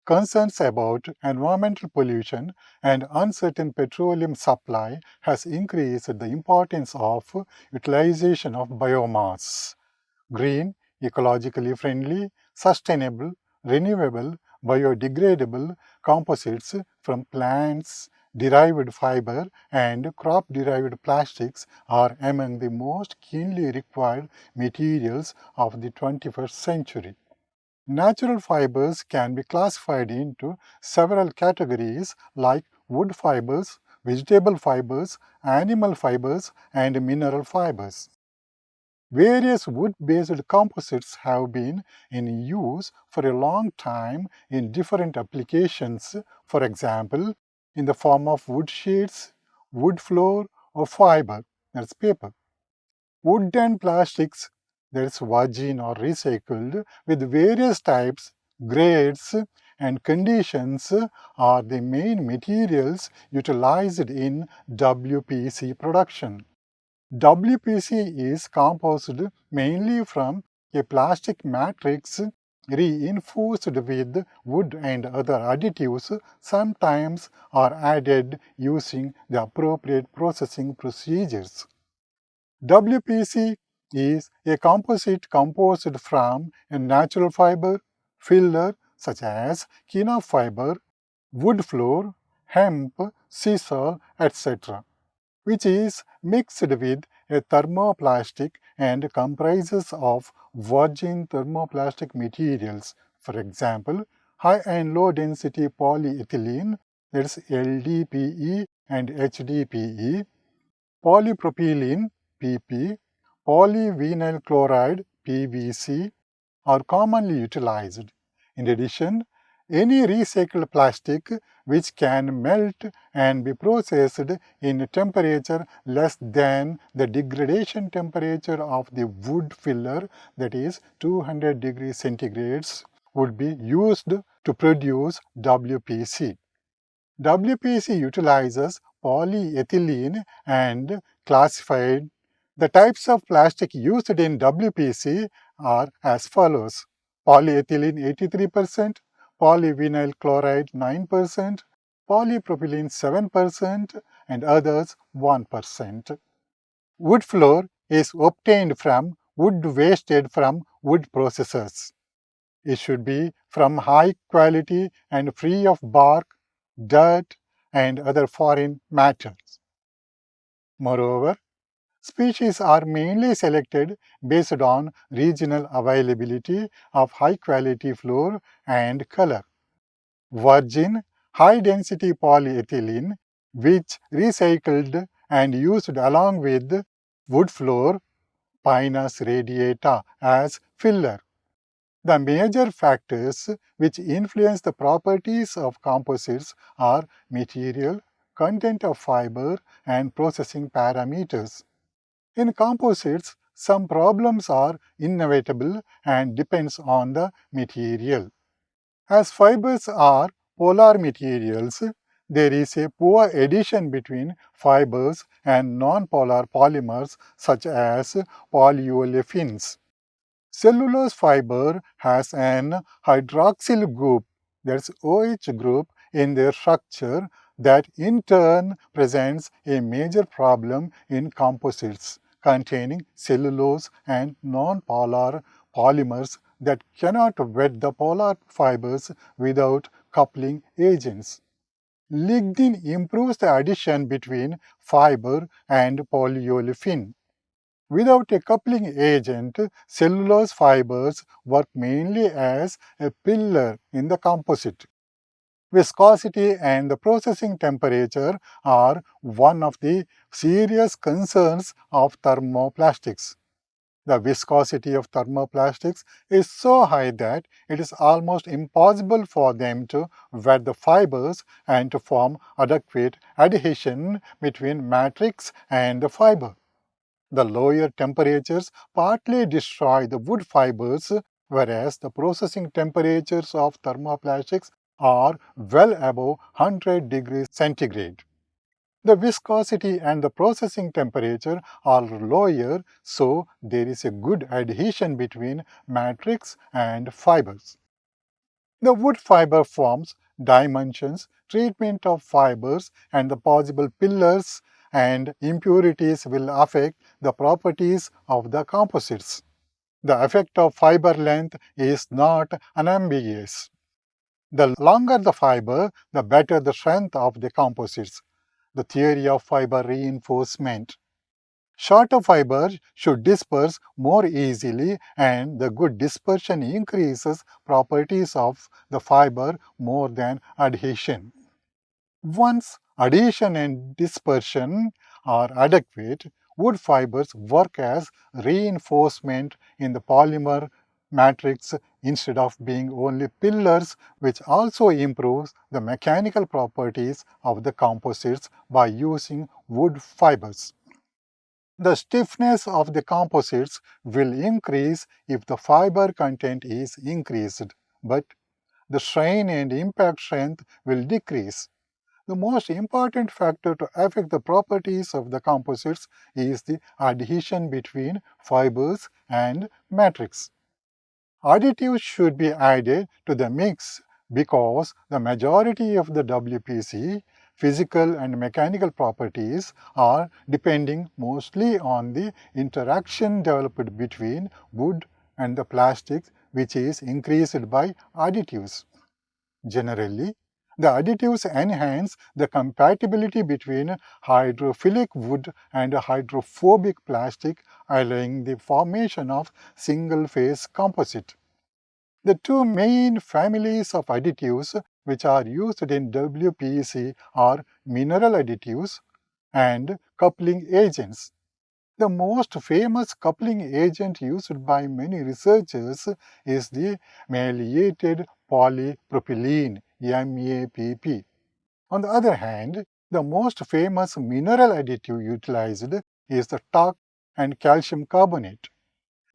Concerns about environmental pollution and uncertain petroleum supply has increased the importance of utilization of biomass. Green, ecologically friendly, sustainable, renewable, biodegradable composites from plants derived fiber and crop derived plastics are among the most keenly required materials of the 21st century. Natural fibers can be classified into several categories like wood fibers, vegetable fibers, animal fibers, and mineral fibers. Various wood-based composites have been in use for a long time in different applications, for example, in the form of wood sheets, wood floor, or fiber, that's paper. Wood and plastics, that's virgin or recycled, with various types, grades, and conditions are the main materials utilized in WPC production. WPC is composed mainly from a plastic matrix reinforced with wood and other additives, sometimes are added using the appropriate processing procedures. WPC is a composite composed from a natural fiber, filler such as quinoa fiber, wood flour, hemp, sisal, etc., which is mixed with a thermoplastic and comprises of virgin thermoplastic materials, for example, high and low density polyethylene, that is LDPE and HDPE, polypropylene PP, polyvinyl chloride PVC are commonly utilized. In addition, any recycled plastic which can melt and be processed in a temperature less than the degradation temperature of the wood filler, that is 200 degrees centigrades, would be used to produce WPC. WPC utilizes polyethylene and classified. The types of plastic used in WPC are as follows: polyethylene 83%, polyvinyl chloride 9%, polypropylene 7%, and others 1%. Wood flour is obtained from wood wasted from wood processors. It should be from high quality and free of bark, dirt, and other foreign matters. Moreover, species are mainly selected based on regional availability of high-quality flour and color. Virgin, high-density polyethylene, which recycled and used along with wood flour, Pinus radiata, as filler. The major factors which influence the properties of composites are material, content of fiber, and processing parameters. In composites, some problems are inevitable and depends on the material. As fibers are polar materials, there is a poor addition between fibers and non-polar polymers such as polyolefins. Cellulose fiber has an hydroxyl group, that's OH group, in their structure that in turn presents a major problem in composites containing cellulose and non-polar polymers that cannot wet the polar fibers without coupling agents. Lignin improves the addition between fiber and polyolefin. Without a coupling agent, cellulose fibers work mainly as a pillar in the composite. Viscosity and the processing temperature are one of the serious concerns of thermoplastics. The viscosity of thermoplastics is so high that it is almost impossible for them to wet the fibers and to form adequate adhesion between matrix and the fiber. The lower temperatures partly destroy the wood fibers, whereas the processing temperatures of thermoplastics are well above 100 degrees centigrade. The viscosity and the processing temperature are lower, so there is a good adhesion between matrix and fibers. The wood fiber forms, dimensions, treatment of fibers, and the possible pillars and impurities will affect the properties of the composites. The effect of fiber length is not unambiguous. The longer the fiber, the better the strength of the composites. The theory of fiber reinforcement. Shorter fibers should disperse more easily, and the good dispersion increases properties of the fiber more than adhesion. Once adhesion and dispersion are adequate, wood fibers work as reinforcement in the polymer matrix instead of being only pillars, which also improves the mechanical properties of the composites by using wood fibers. The stiffness of the composites will increase if the fiber content is increased, but the strain and impact strength will decrease. The most important factor to affect the properties of the composites is the adhesion between fibers and matrix. Additives should be added to the mix because the majority of the WPC physical and mechanical properties are depending mostly on the interaction developed between wood and the plastic, which is increased by additives. Generally, the additives enhance the compatibility between hydrophilic wood and hydrophobic plastic, allowing the formation of single-phase composite. The two main families of additives which are used in WPC are mineral additives and coupling agents. The most famous coupling agent used by many researchers is the maleiated polypropylene MAPP. On the other hand, the most famous mineral additive utilized is the talc and calcium carbonate.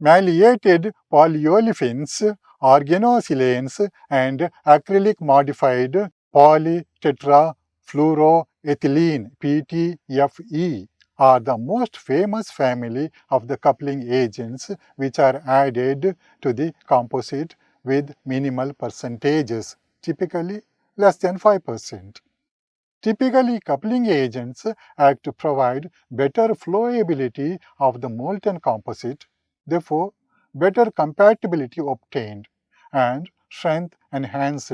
Maleiated polyolefins, organosilanes, and acrylic modified polytetrafluoroethylene PTFE are the most famous family of the coupling agents which are added to the composite with minimal percentages, typically less than 5%. Typically, coupling agents act to provide better flowability of the molten composite, therefore, better compatibility obtained, and strength enhanced.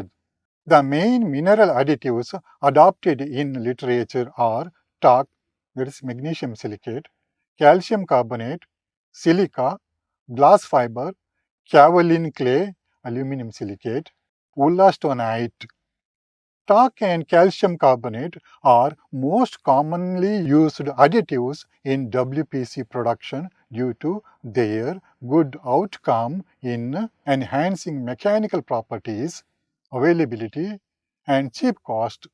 The main mineral additives adopted in literature are talc, that is magnesium silicate, calcium carbonate, silica, glass fiber, kaolin clay, aluminum silicate, wollastonite. Talc and calcium carbonate are most commonly used additives in WPC production due to their good outcome in enhancing mechanical properties, availability, and cheap cost.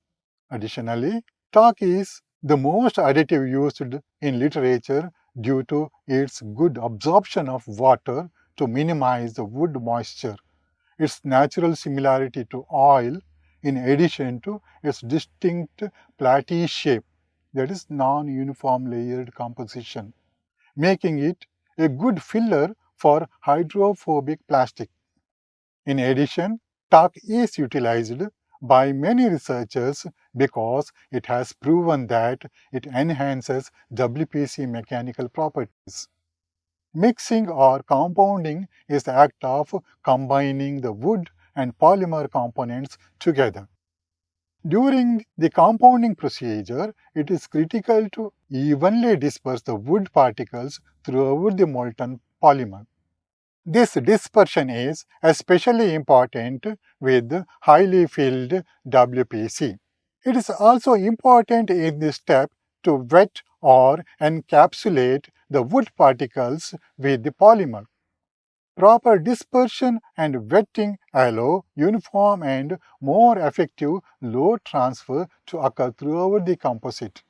Additionally, talc is the most additive used in literature due to its good absorption of water to minimize the wood moisture, its natural similarity to oil, in addition to its distinct plateau shape, that is non-uniform layered composition, making it a good filler for hydrophobic plastic. In addition, talc is utilized by many researchers because it has proven that it enhances WPC mechanical properties. Mixing or compounding is the act of combining the wood and polymer components together. During the compounding procedure, it is critical to evenly disperse the wood particles throughout the molten polymer. This dispersion is especially important with highly filled WPC. It is also important in this step to wet or encapsulate the wood particles with the polymer. Proper dispersion and wetting allow uniform and more effective load transfer to occur throughout the composite.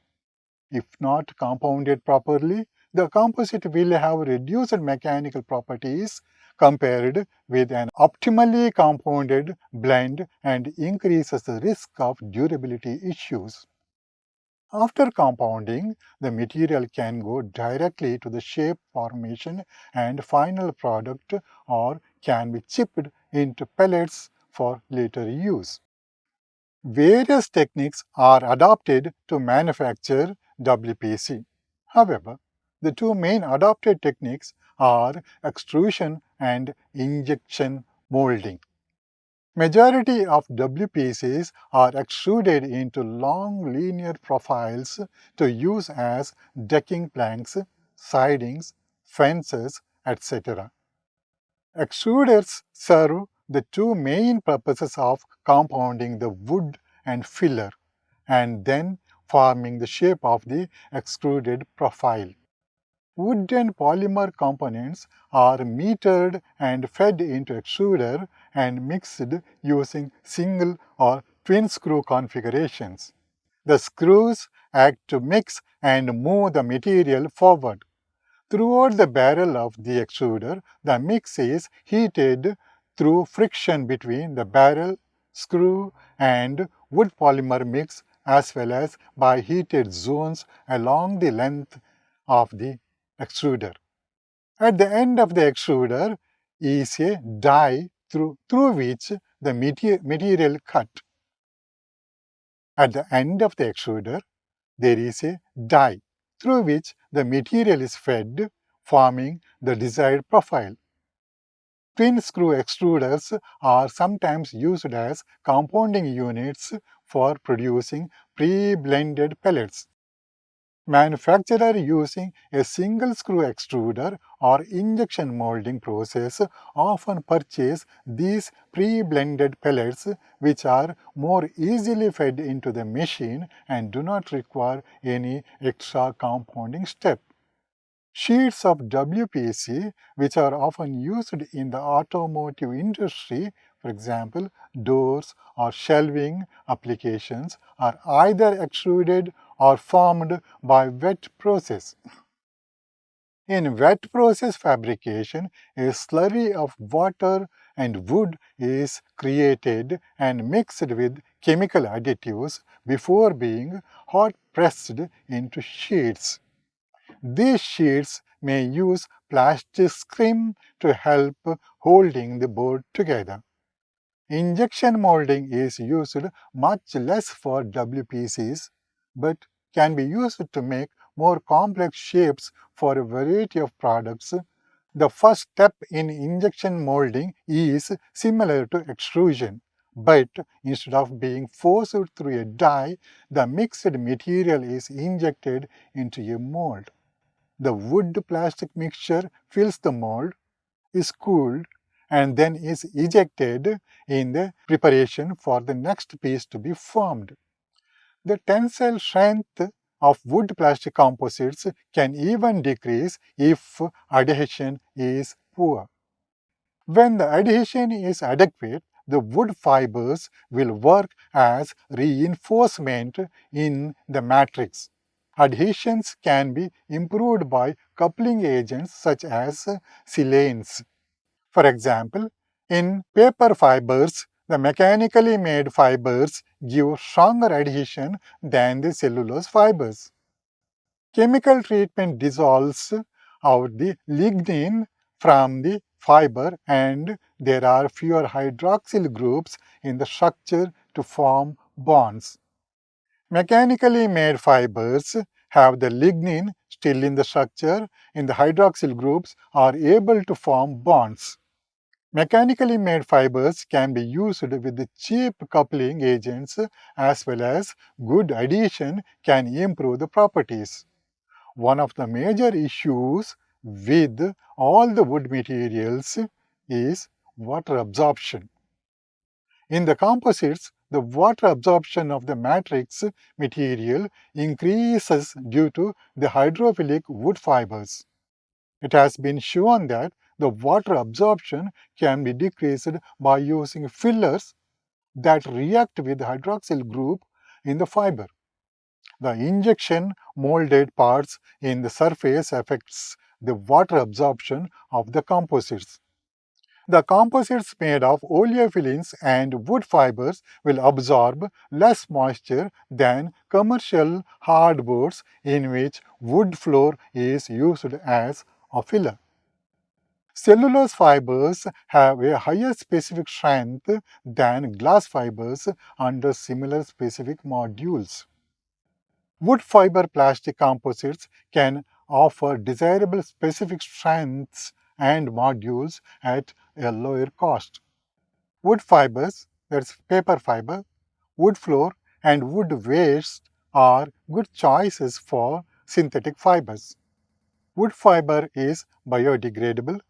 If not compounded properly, the composite will have reduced mechanical properties compared with an optimally compounded blend and increases the risk of durability issues. After compounding, the material can go directly to the shape formation and final product or can be chipped into pellets for later use. Various techniques are adopted to manufacture WPC. However, the two main adopted techniques are extrusion and injection molding. Majority of WPCs are extruded into long linear profiles to use as decking planks, sidings, fences, etc. Extruders serve the two main purposes of compounding the wood and filler, and then forming the shape of the extruded profile. Wood and polymer components are metered and fed into extruder and mixed using single or twin screw configurations. The screws act to mix and move the material forward. Throughout the barrel of the extruder, the mix is heated through friction between the barrel, screw, and wood polymer mix, as well as by heated zones along the length of the extruder. At the end of the extruder is a die through which the material cut. At the end of the extruder, there is a die through which the material is fed, forming the desired profile. Twin screw extruders are sometimes used as compounding units for producing pre-blended pellets. Manufacturers using a single screw extruder or injection molding process often purchase these pre-blended pellets, which are more easily fed into the machine and do not require any extra compounding step. Sheets of WPC, which are often used in the automotive industry, for example, doors or shelving applications, are either extruded or formed by wet process. In wet process fabrication, a slurry of water and wood is created and mixed with chemical additives before being hot pressed into sheets. These sheets may use plastic scrim to help holding the board together. Injection molding is used much less for WPCs, but can be used to make more complex shapes for a variety of products. The first step in injection molding is similar to extrusion, but instead of being forced through a die, the mixed material is injected into a mold. The wood-plastic mixture fills the mold, is cooled, and then is ejected in the preparation for the next piece to be formed. The tensile strength of wood-plastic composites can even decrease if adhesion is poor. When the adhesion is adequate, the wood fibers will work as reinforcement in the matrix. Adhesions can be improved by coupling agents such as silanes. For example, in paper fibers, the mechanically made fibers give stronger adhesion than the cellulose fibers. Chemical treatment dissolves out the lignin from the fiber and there are fewer hydroxyl groups in the structure to form bonds. Mechanically made fibers have the lignin still in the structure and the hydroxyl groups are able to form bonds. Mechanically made fibers can be used with the cheap coupling agents as well as good adhesion can improve the properties. One of the major issues with all the wood materials is water absorption. In the composites, the water absorption of the matrix material increases due to the hydrophilic wood fibers. It has been shown that the water absorption can be decreased by using fillers that react with the hydroxyl group in the fiber. The injection molded parts in the surface affects the water absorption of the composites. The composites made of oleophilins and wood fibers will absorb less moisture than commercial hardboards in which wood floor is used as a filler. Cellulose fibers have a higher specific strength than glass fibers under similar specific modules. Wood fiber plastic composites can offer desirable specific strengths and modules at a lower cost. Wood fibers, that's paper fiber, wood floor, and wood waste are good choices for synthetic fibers. Wood fiber is biodegradable,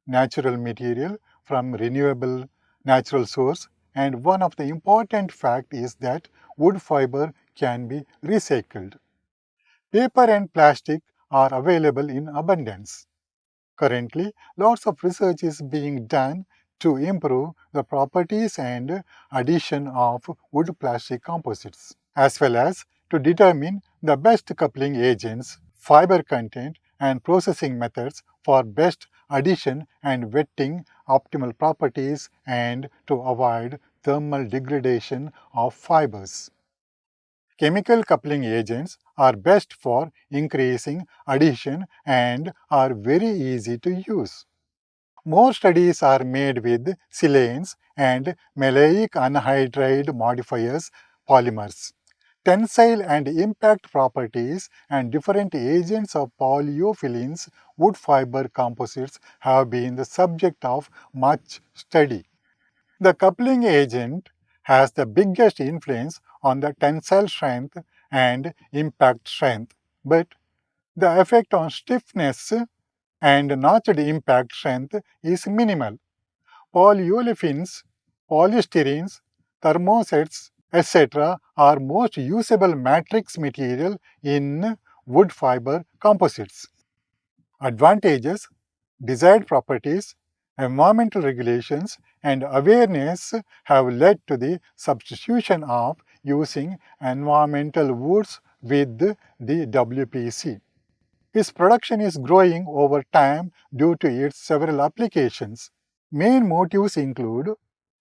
natural material from renewable natural source, and one of the important fact is that wood fiber can be recycled. Paper and plastic are available in abundance. Currently, lots of research is being done to improve the properties and addition of wood plastic composites, as well as to determine the best coupling agents, fiber content, and processing methods for best addition and wetting optimal properties and to avoid thermal degradation of fibers. Chemical coupling agents are best for increasing addition and are very easy to use. More studies are made with silanes and maleic anhydride modifiers polymers. Tensile and impact properties and different agents of polyolefins wood fiber composites have been the subject of much study. The coupling agent has the biggest influence on the tensile strength and impact strength, but the effect on stiffness and notched impact strength is minimal. Polyolefins, polysterenes, thermosets, etc. are most usable matrix material in wood fiber composites. Advantages, desired properties, environmental regulations, and awareness have led to the substitution of using environmental woods with the WPC. Its production is growing over time due to its several applications. Main motives include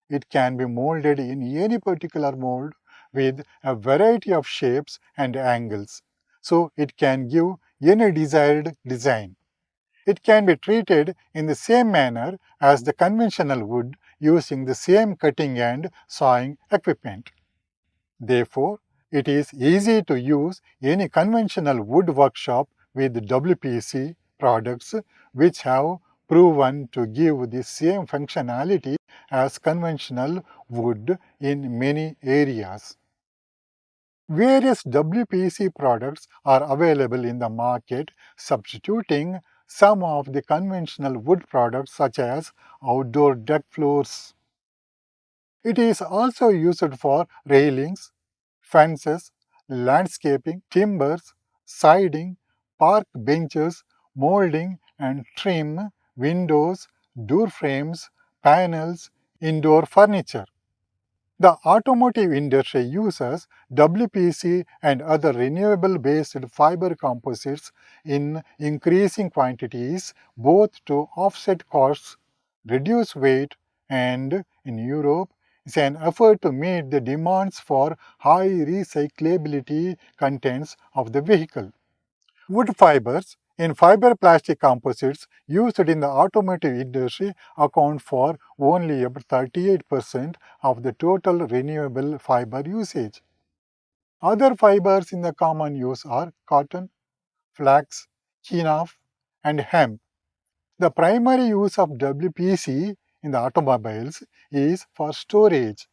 it can be molded in any particular mold with a variety of shapes and angles, so it can give any desired design. It can be treated in the same manner as the conventional wood using the same cutting and sawing equipment. Therefore, it is easy to use any conventional wood workshop with WPC products which have proven to give the same functionality as conventional wood in many areas. Various WPC products are available in the market, substituting some of the conventional wood products such as outdoor deck floors. It is also used for railings, fences, landscaping, timbers, siding, park benches, molding and trim, windows, door frames, panels, indoor furniture. The automotive industry uses WPC and other renewable-based fiber composites in increasing quantities both to offset costs, reduce weight, and in Europe, is an effort to meet the demands for high recyclability contents of the vehicle. Wood fibers in fiber plastic composites used in the automotive industry account for only about 38% of the total renewable fiber usage. Other fibers in the common use are cotton, flax, chenaf, and hemp. The primary use of WPC in the automobiles is for storage,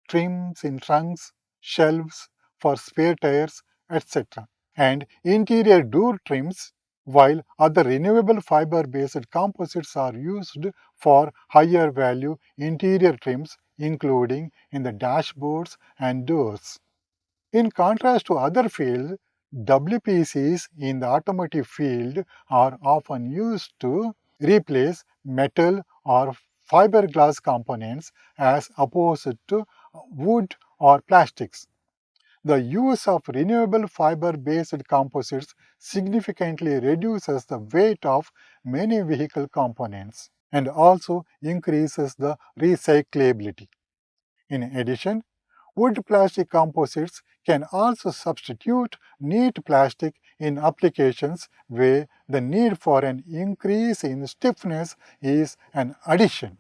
trims in trunks, shelves for spare tires, etc., and interior door trims, while other renewable fiber-based composites are used for higher value interior trims, including in the dashboards and doors. In contrast to other fields, WPCs in the automotive field are often used to replace metal or fiberglass components as opposed to wood or plastics. The use of renewable fiber-based composites significantly reduces the weight of many vehicle components and also increases the recyclability. In addition, wood plastic composites can also substitute neat plastic in applications where the need for an increase in stiffness is an addition,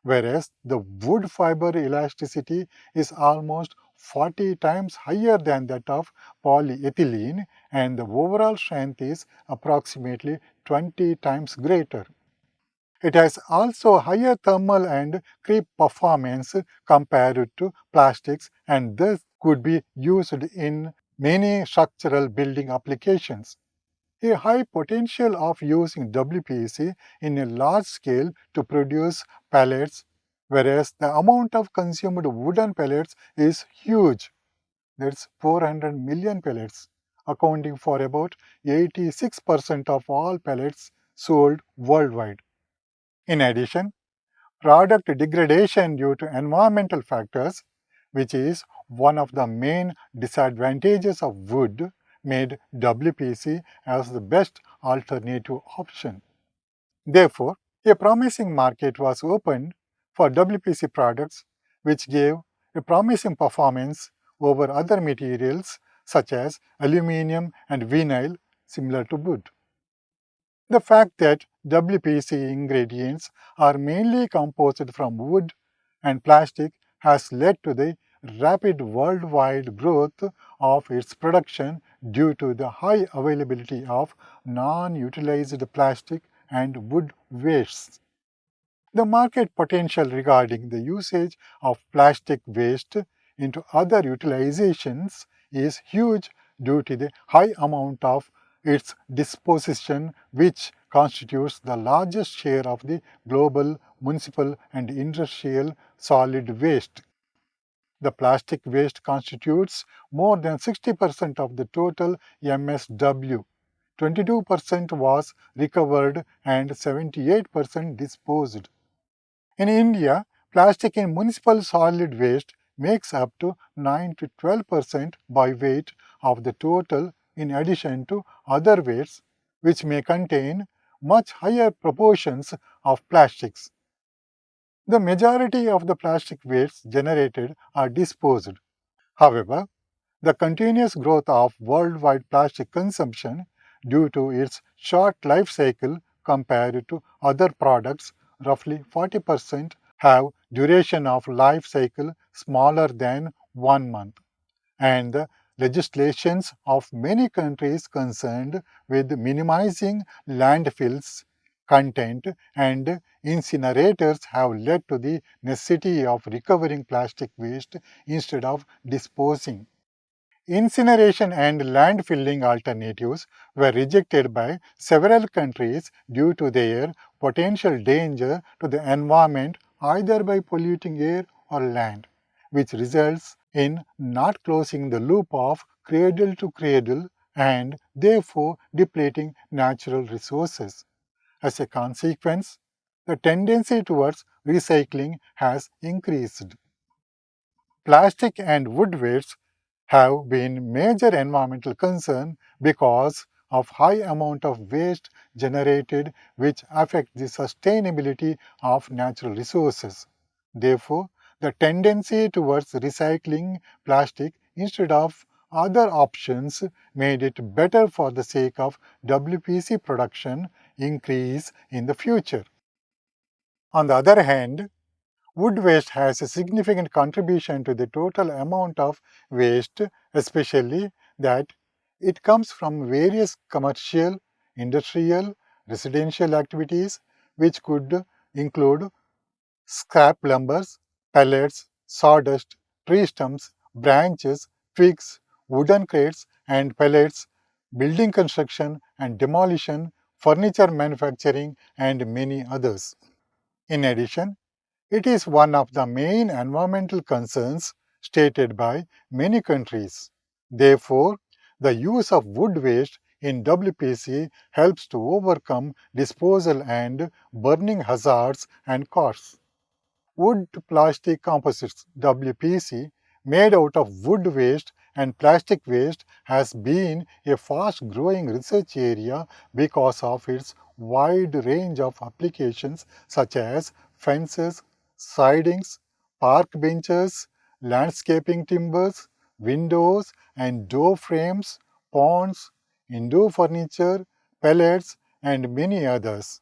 whereas the wood fiber elasticity is almost 40 times higher than that of polyethylene, and the overall strength is approximately 20 times greater. It has also higher thermal and creep performance compared to plastics, and thus could be used in many structural building applications. A high potential of using WPC in a large scale to produce pellets, whereas the amount of consumed wooden pellets is huge. That's 400 million pellets, accounting for about 86% of all pellets sold worldwide. In addition, product degradation due to environmental factors, which is one of the main disadvantages of wood, made WPC as the best alternative option. Therefore, a promising market was opened for WPC products, which gave a promising performance over other materials such as aluminum and vinyl, similar to wood. The fact that WPC ingredients are mainly composed from wood and plastic has led to the rapid worldwide growth of its production due to the high availability of non-utilized plastic and wood wastes. The market potential regarding the usage of plastic waste into other utilizations is huge due to the high amount of its disposition, which constitutes the largest share of the global municipal and industrial solid waste. The plastic waste constitutes more than 60% of the total MSW. 22% was recovered and 78% disposed. In India, plastic in municipal solid waste makes up to 9 to 12% by weight of the total, in addition to other weights, which may contain much higher proportions of plastics. The majority of the plastic wastes generated are disposed. However, the continuous growth of worldwide plastic consumption due to its short life cycle compared to other products, roughly 40%, have duration of life cycle smaller than 1 month, and the legislations of many countries concerned with minimizing landfills content and incinerators have led to the necessity of recovering plastic waste instead of disposing. Incineration and landfilling alternatives were rejected by several countries due to their potential danger to the environment, either by polluting air or land, which results in not closing the loop of cradle to cradle and therefore depleting natural resources. As a consequence, the tendency towards recycling has increased. Plastic and wood wastes have been major environmental concern because of high amount of waste generated which affect the sustainability of natural resources. Therefore, the tendency towards recycling plastic instead of other options made it better for the sake of WPC production increase in the future. On the other hand, wood waste has a significant contribution to the total amount of waste, especially that it comes from various commercial, industrial, residential activities, which could include scrap lumbers, pellets, sawdust, tree stumps, branches, twigs, wooden crates and pellets, building construction and demolition, furniture manufacturing, and many others. In addition, it is one of the main environmental concerns stated by many countries. Therefore, the use of wood waste in WPC helps to overcome disposal and burning hazards and costs. Wood plastic composites WPC made out of wood waste and plastic waste has been a fast growing research area because of its wide range of applications such as fences, sidings, park benches, landscaping timbers, windows and door frames, ponds, indoor furniture, pellets, and many others.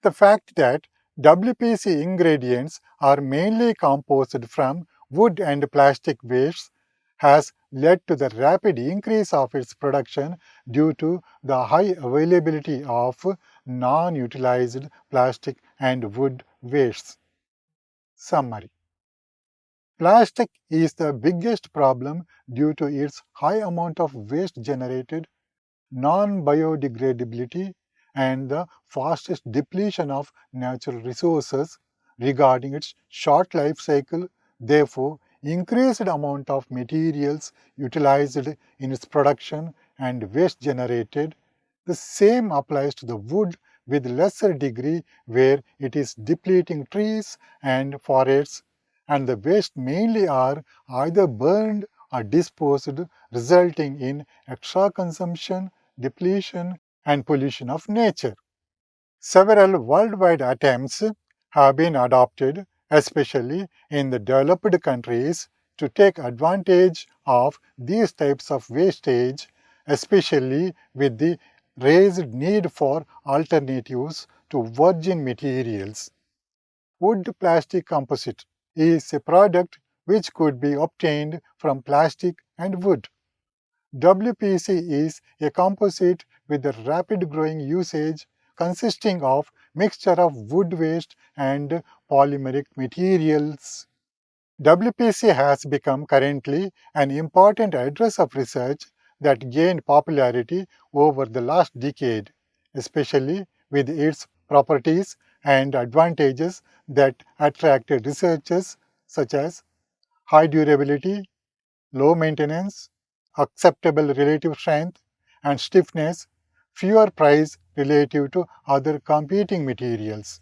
The fact that WPC ingredients are mainly composed from wood and plastic wastes has led to the rapid increase of its production due to the high availability of non-utilized plastic and wood wastes. Summary: plastic is the biggest problem due to its high amount of waste generated, non-biodegradability, and the fastest depletion of natural resources. Regarding its short life cycle, therefore, increased amount of materials utilized in its production and waste generated. The same applies to the wood with lesser degree where it is depleting trees and forests, and the waste mainly are either burned or disposed, resulting in extra consumption, depletion, and pollution of nature. Several worldwide attempts have been adopted, especially in the developed countries, to take advantage of these types of wastage, especially with the raised need for alternatives to virgin materials. Wood plastic composite is a product which could be obtained from plastic and wood. WPC is a composite with a rapid growing usage consisting of mixture of wood waste and polymeric materials. WPC has become currently an important address of research that gained popularity over the last decade, especially with its properties and advantages that attracted researchers such as high durability, low maintenance, acceptable relative strength, and stiffness, fewer price relative to other competing materials.